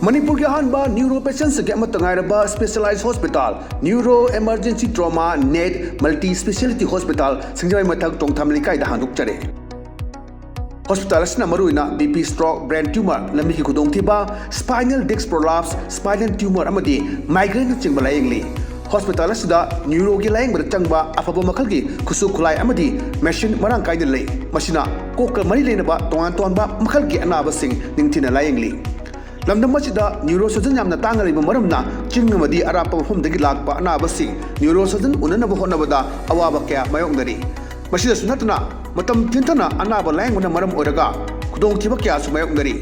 Manipur ki ahanba neuro patients ke amatangairaba specialized hospital neuro emergency trauma net multi speciality hospital singjai mathak tongtham likai da handuk chare hospital asna maruina BP stroke brain tumor lambi ki khudong thiba spinal disc prolapse spinal tumor amadi migraine chingba layengli hospital asida neuro ki layeng bar changba afaba makhal ki khusu khulai amadi machine marang kaida lei masina kokal mari leinaba tongan ba makhal ki anaba sing ningthina layengli lamdam masida neurosurgeon yamna tangariba maramna chingmadi arapa mafumdagi lakpa anaba sing neurosurgeon unanaba honabada awaba kya mayongdari masida sunatna matam tintana anaba layengna maram oraga khudong thiba kya su mayongdari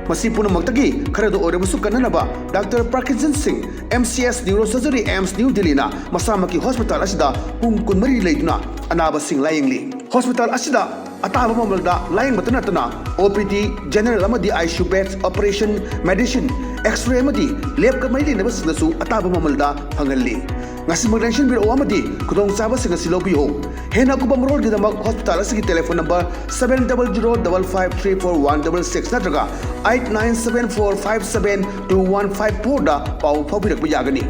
masi punamakhtagi kharado orabusu kananaba Dr. Parkinson Singh MCS Neurosurgery AIMS New Delhi na masamaki hospital asida pung kunmari leituna anaba sing layengli hospital asida ataba mamalda layeng batana OPD general amadi ICU beds operation medicine x-ray amadi lab ka mai lena basnasu ataba mamalda hangalli ngasi magdenshin biro amadi kudong saba singa silobiyo hena kubam road gidamak hospital asigi telephone number 7005534166 natraga 8974572154 da pau phabirak yagani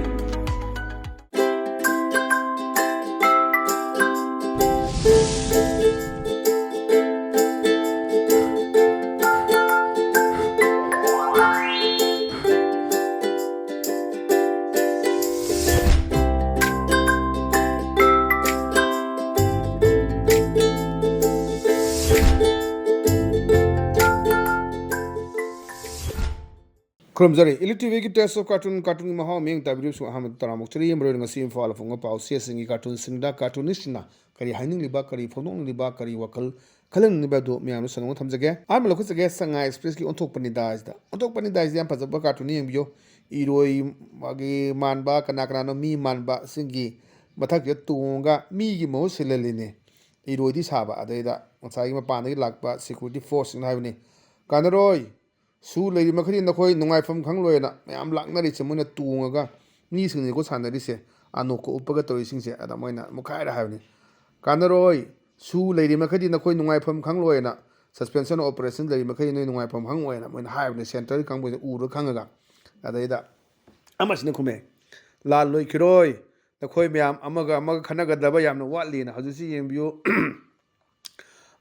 Kromzari, ELITETV ki test of cartoon maha ming tabiru su ahmad taramuk chari yamro ngasi info ala funga pau singi cartoon singda cartoonist na kari haining liba kari phonong liba kari wakal khalang liba do myanu sanong thamjage am lokhu jage sanga express ki onthok pani da yam phajaba cartoon yengbiyo iroi magi manba kana no mi manba singi mathak ye tunga mi gi mo silaline iroi di saba adaida ngachai ma panagi lakpa security force na haibni kanaroi su lady makhari nakhoi nungai pham khangloina mayam laknari chemuna tungaga ni singni ko sanari se anoko upaga tori singse ada moina mukhaira habni kanaroi su lady makhari nakhoi nungai pham khangloina suspension operation lady makhari noi nungai pham khangloina moina habni center kangbo uru khangaga adaida amasine khume lal loi khiroi nakhoi mayam amaga khanaga daba yamna watli na hajusi yembiyo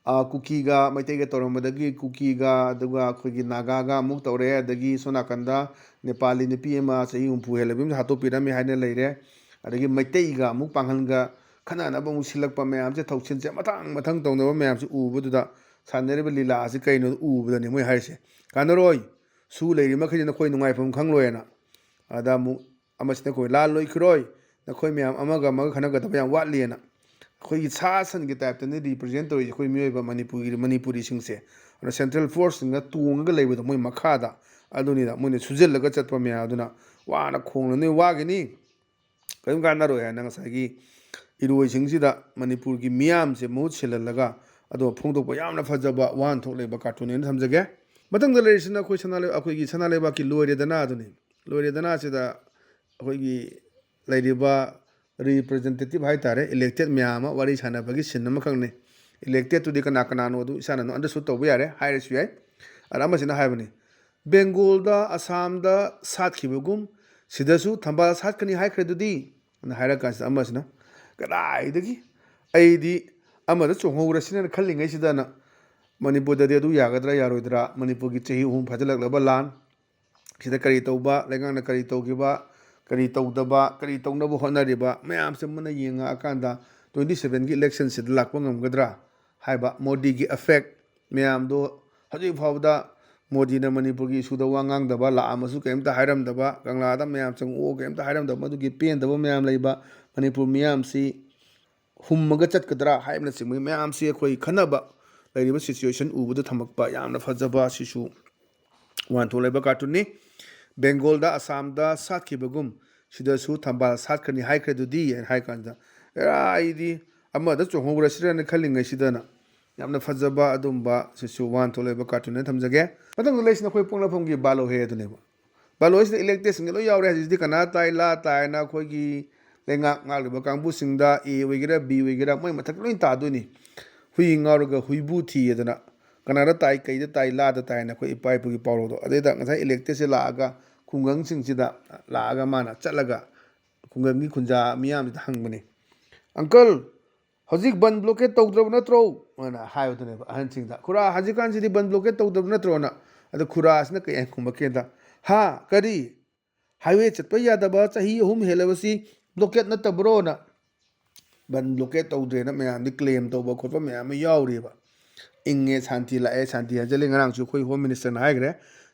kuki ga maitai ga toromadagi kuki ga aduga khogi naga ga muk tore adagi sonakanda nepali nipi ema sahi umpu helabim hato pirami haine leire adagi maitai ga muk panghan ga khana na bang silakpa mayam se thauchin se mathang tongna mayam se ubuda sanere lila ase kaino ubuda ni moi haise kanaroi su leiri makhani na khoi nungai pham khangloena ada mu amasne koi lal loi khiroi na khoi mayam amaga khana ga da yam watliena khoi sa san gi type ne represent tori khoi miyoiba manipuri singse ana central force nga tunga ga leibo moi makhada aduni da moi sujel laga chatpa me aduna wa na khong ne wa gi ni kaim ga na ro ya nang sa gi iroi singsi da manipur gi miyam se mo chilalaga ado phongdok ba yamna fajaba wan thok leiba cartoon ne thamjage matang da lerisina khoi sanale akhoi gi sanale ba ki loire dana aduni loire dana se da akhoi gi leiriba representative hai tare elected myama wari chana bagi sinna makhang elected to the kana no du isana no understood to yare higher su ai arama sina haibani bengal da assam da sat khibugum sidasu thamba sat kani hai khredudi na haira ka amma sina kadai dagi aidi amma da chonghora sina khallingai sida na manipur da du yagadra yaroidra manipur gi chehi hum phajalak laba lan sida kari tauba lengang na kari taugiba kari tawdaba kari tawnaba honariba mayam se mana yenga akanda 27 gi election sid lakpa ngamgadra haiba modi gi effect mayam do haji phawda modi na manipur gi suda wangang daba la amasu kemta hairam daba kangla da mayam chang o kemta hairam daba du gi pen daba mayam leiba manipur mayam si hummaga chatkadra haibna singmi mayam si khoi khanaba leiriba situation ubuda thamakpa yamna fajaba sisu wan to leiba cartoon ni Bengal da Assam da sat kibagum sida su thambal sat khani hai khredudi hai kanda era idi amma da chonghora sira na khalinga sidana yamna fajaba adumba sisu wan to leba cartoon thamjage patang leisna khoi pongla phomgi balo he adune balo is elected singlo yawre hajidi kana tai la tai na khoi gi lenga ngal ba kangbu singda a wegira b wegira moi mathak loin ta duni hui ngaruga huibu thi edana kanara tai kai da tai la da tai na ko ipai pu gi pawlo do ade da ngai elected se la aga ꯈꯨꯡꯒꯪꯁꯤꯡꯁꯤꯗ ꯂꯥꯛꯑꯒ ꯃꯥꯅ ꯆꯠꯂꯒ ꯈꯨꯡꯒꯪꯒꯤ ꯈꯨꯟꯖꯥ ꯃꯤꯌꯥꯝꯁꯤꯗ ꯍꯪꯕꯅꯤ ꯑꯪꯀꯜ ꯍꯧꯖꯤꯛ ꯕꯟ blockade ꯇꯧꯗ꯭ꯔꯕ ꯅꯠꯇ꯭ꯔꯣ ꯑꯅ ꯍꯥꯏꯕꯗꯨꯅꯦꯕ ꯑꯍꯟꯁꯤꯡꯗ ꯈꯨꯔꯥ ꯍꯧꯖꯤꯛꯀꯥꯟꯁꯤꯗꯤ ꯕꯟ blockade ꯇꯧꯗꯕ ꯅꯠꯇ꯭ꯔꯣꯅ ꯑꯗꯣ ꯈꯨꯔꯥꯁꯤꯅ ꯀꯩ ꯈꯨꯝꯃꯛꯀꯦꯗ ꯍꯥ ꯀꯔꯤ हाईवे चतप यादब चाही अहम हेलबसी ब्लॉकेट नत्तब्रोना बन ब्लॉकेट तौद्रेना मैम क्लेम तब खोप मैम यावरीब इंगे शांति लाए शांति हजले ngarangsु khoi होम मिनिस्टर ना हाइग्रे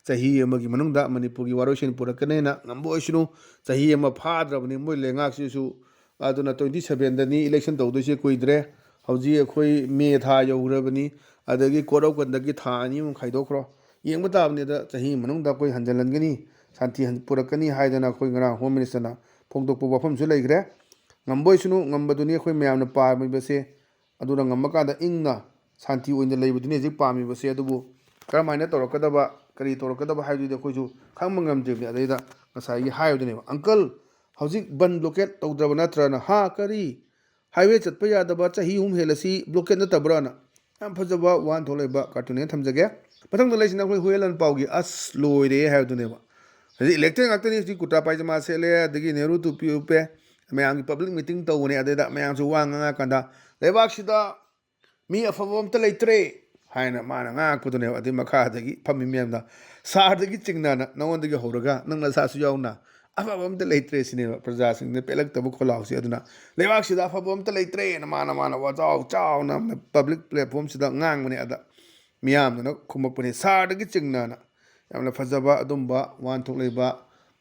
चाही अमगी मनुंगदा मणिपुर की वारोसिन पुरकनेना ngambोइसनु चाही अम फाद्रबनि मोय लेंगाक्सिसु अदुना 27 दनी इलेक्शन तौदोसे कुइद्रे हौजी अखोई मे था यौरबनि अदगी कोरौ कंदगी था अनि मु खाइदोख्रो येंग बताबने दा चाही मनुंगदा कोई हंजलनगनी शांति पुरकनी हाइदना अखोई ngara होम मिनिस्टर ना फोंदोकपो वफमसु लेग्रे ngambोइसनु ngambदुनि अखोई म्यामना पामिबसे अदुना ngambकादा इंगना शांति ओइन लेबदुनि जे पामिबसे अदुबु करमाइना तोरकदबा करी तोरकदबा हाइदुदि अखोइसु खंग ngambजेबनि अदैदा ngसाई हाइदुनि अंकल हौजिक बन ब्लॉकेट तौद्रब नत्रना हा करी हाईवे चतप यादब चाही हुम हेलसी ब्लॉकेट नतब्रना याम फजबा वान थोलेबा कार्टून थमजगे पतंग लेसिना अखोई हुएलन पाउगी अस लोइरे हाइदुनेबा हजि इलेक्टेड ngakतनि जि कुटा पाइजमा सेले अदगी नेहरू टुपी उपे मैम पब्लिक मीटिंग तौने अदैदा मैम वांगा कंदा लेबाक्सिदा मी अफबम त लेत्रे हाइना माना ngakपुदुने अदि मखादगी फमी मैमदा सारदगी चिंगना नवंदगी हौरगा नंगना सासु याउना अफबम त लेत्रे सिनेबा प्रजा सिंगने पेलक तब खोलाउसी अदुना लेबाक्सिदा अफबम त लेत्रे न माना माना वाजाउ चाउना पब्लिक प्लेटफॉर्म सिदा ngang अदा मियामना खुमपने सारदगी चिंगना यामना फजबा अदुंबा वान थोलेबा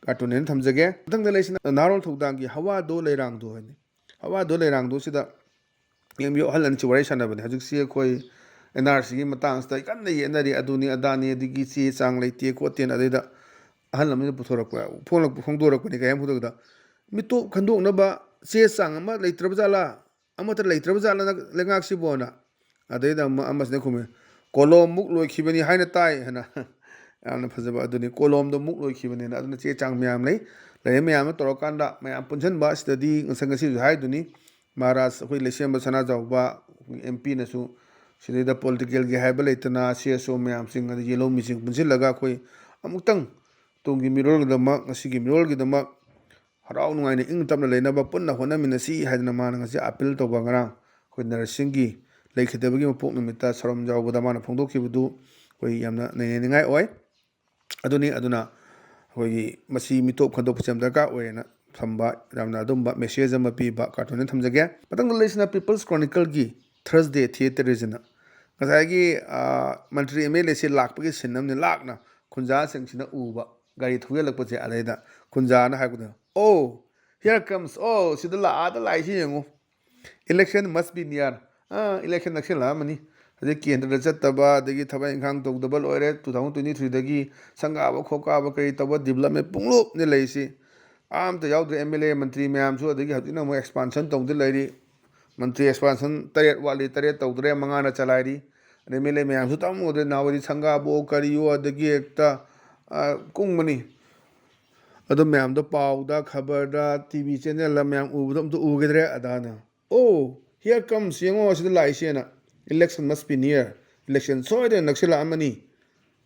कार्टून थमजगे तंग लेसिना नारोल थौदांगी हवा दो लेरांग दो हने हवा दो लेरांग दो सिदा येमयो हलन चिवराई सनाबने हजिकसी कोई एनआरसी की मतंगस्ता कन्ना येनरी अदुनी अदानी दिगी ची चांग लेते कोतेन अदेदा अहल अमने पुथोरकवा फोंदोरकने कायम पुदगदा मितो खंदोकनबा चे चांग अमा लेत्रब जाला अमत लेत्रब जाला लेंगाक्सी बोना अदेदा अमसने खुमे कोलम मुक लोइखिबनी हाइना ताई हना यामना फजबा अदुनी कोलम दो मुक लोइखिबने अदुना चे चांग म्याम ले म्याम तोरकांदा म्याम पुंजनबा स्टडी संगसी हाइदुनी महाराज अखोई लेसेम सना जाउबा एमपी नसु सिदा पॉलिटिकल के हाइबा लेतना सीएसओ म्याम सिंग अदि येलो मिसिंग पुंजिलगा अखोई अमुक्तंग तुंगी मिरोलगदमक ngasiगी मिरोलगिदमक हराउ नुंगाइने इंग तमना लेनबा पुन्ना होनमिनसी हाइदना माना ngasi अपील तौबा ngara अखोई नरसिंगी लेखिदबगी मपोक निमित्ता सरम जाउबदा माना फोंदोखिबदु अखोई यामना नैनेनिंगाई ओय अदुनी अदुना अखोई मसी मितोप खंदोक पचम दरका ओयना थंबा यामना अदुंबा मेसेज अमा पीबा कार्टून थमजगे पतंग लेसिना पीपल्स क्रॉनिकल की थर्सडे थिएटरिजना ngसागी मंत्री एमएलए से लाकपगी सिनमने लाकना खुंजा सिंगसिना उबा गाड़ी थुगेलकपजे अलेदा खुंजाना हागुदा ओ हियर कम्स ओ सिदला आदा लाइसि यंगो election must be near election नक्सला मनी हजे केंद्र चतबा दगी थबा इंखांग तौदबल ओरे 2023 दगी संगाबा खोकाबा कई तब डेवलपमेंट पुंगलोप ने लेसि आम तो याउद्रे एमएलए मंत्री मैम सु अदगी हजिना मो एक्सपांशन तौदे लेरी मंत्री एक्सपांशन तरेट वाली तरेट तौदरे मंगाना चलाइरी एमएलए मैम सु तमोदे नावरी संगाबो करियो अदगी एकता कुंगमनी अदो मैम दो पाउदा खबरदा टीवी चैनल मैम उबदम तो उगेद्रे अदाना ओ हियर कम्स यंगो सिदा लाइसेना election must be near election soide naksila amani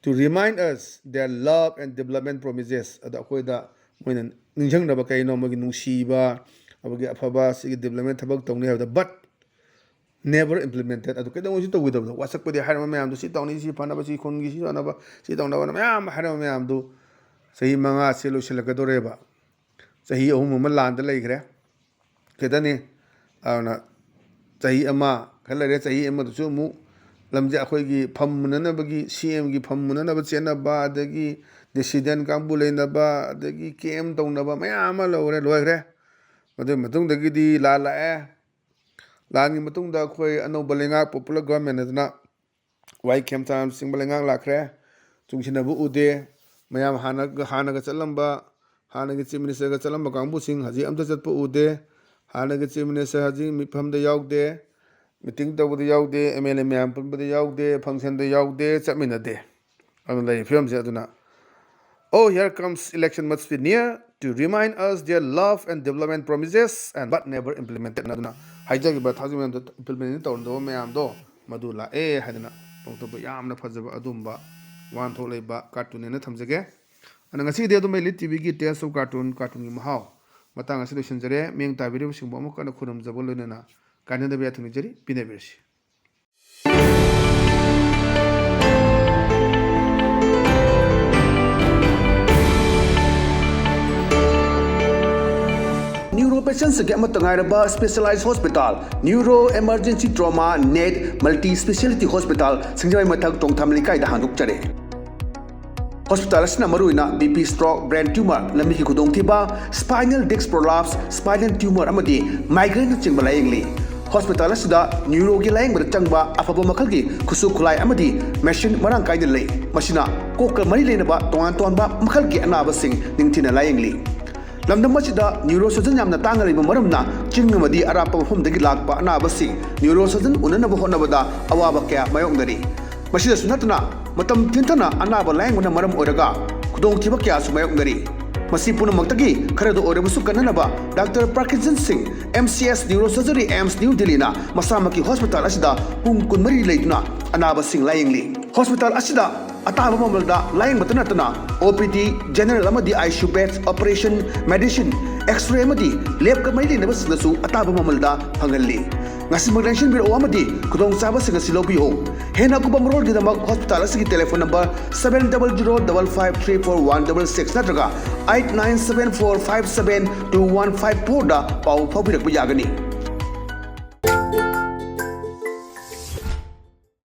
to remind us their love and development promises ada koida moina ningjang da ba kai no magi nungsiba abagi afaba sigi development thabak tongni habda but never implemented adu kedong si tawida wasak padi harama mayam du si tawni si phana ba si khongi si ana ba si tawna ba mayam harama mayam du sahi manga selo silakadore ba sahi ahum ma land leigre kedani ana sahi ama खलरे चाही अमदसु मु लमजे अखोइगी फममुननबगी CM गी फममुननब चेनबा अदगी decision कांबु लेनबा अदगी केम तौनबा मयाम लौरे लोइग्रे मदे मतुंगदगी ला लाए लानगी मतुंगदा अखोइ अनौबा लेंगा popular government अदना वाइ खेमचाम सिंगबा लेंगा लाखरे चुंगसिनबु उदे मयाम हानगा चलंबा हानगी chief minister गा चलंबा कांबु सिंग हजी अमता चतप उदे हानगी चीफ मिनिस्टर हजी मिफमदा याउदे मीटिंग तौबदे याउदे एमएलए मैम पुनबदे याउदे फंक्शन दे याउदे चमिनदे अदुन लई फिल्म से अदुना oh here comes election must be near to remind us their love and development promises and but never implemented aduna haijagi ba thajim do implement tawndo ma'am दो मदुला ए hadina tongto yamna fajaba adumba wan tholeba cartoon ne thamjage ꯑꯗ ꯉꯁꯤꯗꯤ ꯑꯗꯨꯝ ELITE TVꯒꯤ taste of ꯀꯥꯔꯇꯨꯟꯒꯤ ꯃꯍꯥꯎ ꯃꯇꯥꯡ ꯑꯁꯤ ꯂꯣꯏꯁꯤꯟꯖꯔꯦ ꯃꯤꯡ ꯇꯥꯕꯤꯔꯤꯕꯁꯤꯡꯕꯨ ꯑꯃꯨꯛ ꯀꯟꯅ ꯈꯨꯔꯨꯝꯖꯕ ꯂꯣꯏꯅꯅ ꯀꯥꯏꯅꯗꯕ ꯌꯥꯊꯪꯅꯤꯖꯔꯤ ꯄꯤꯅꯕꯤꯔꯁꯤ neuro patients specialise hospital neuro emergency trauma नेट मल्टी स्पेशलिटी हॉस्पिटल सिंगजमई मथक टोंगथाम लिकाइदा हांदोकचरे हॉस्पिटल असना मरुइना बीपी स्ट्रोक ब्रेन ट्यूमर लम्बी की खुदोंथिबा spinal disc prolapse spinal tumour अमदी माइग्रेन चिंबा लायंगली हॉस्पिटल असदा न्यूरो की लायंगबद चंगबा अफबो मखल की खुसु खुलाई अमदी मेशिन मरांग काइद लई मसिना कोक मरी लेनबा तोंगान तोंबा मखल की अनाबसिंग निंगथिना लायंगली लमदम मसिदा न्यूरो सर्जन यामना तांगा लेबा मरमना चिंगमदी अरापा मफमदगी लाकपा अनाबसिंग न्यूरो सर्जन उननबा होनबदा अवाबा कया मायोंगदरी मसिदा सुनतना मतम थिंथना अनाबा लायंगबना मरम ओरगा खुदोंथिबा कया सुमायोंगदरी मसी पुनमक्तगी खरदो ओरेबसु कन्ननबा doctor Parkinson Singh MCS neuro surgery AIIMS new दिल्लीना मसामकी हॉस्पिटल असिदा पुंग कुनमरी लेदुना अनाबा सिंह लायंगली हॉस्पिटल असिदा अताब ममलदा लायंग मतनतना OPD जनरल अमदी ICU beds operation medicine x-ray अमदी लैब कमरी लेनबसनसु अताब ममलदा फंगल्ली ngasimaglenshin biro amadi kudong chaba singa silobiho hena kubam rol gidamag hospital asigi telephone number 7005534166 natraga 8974572154 da pau phabirak yagani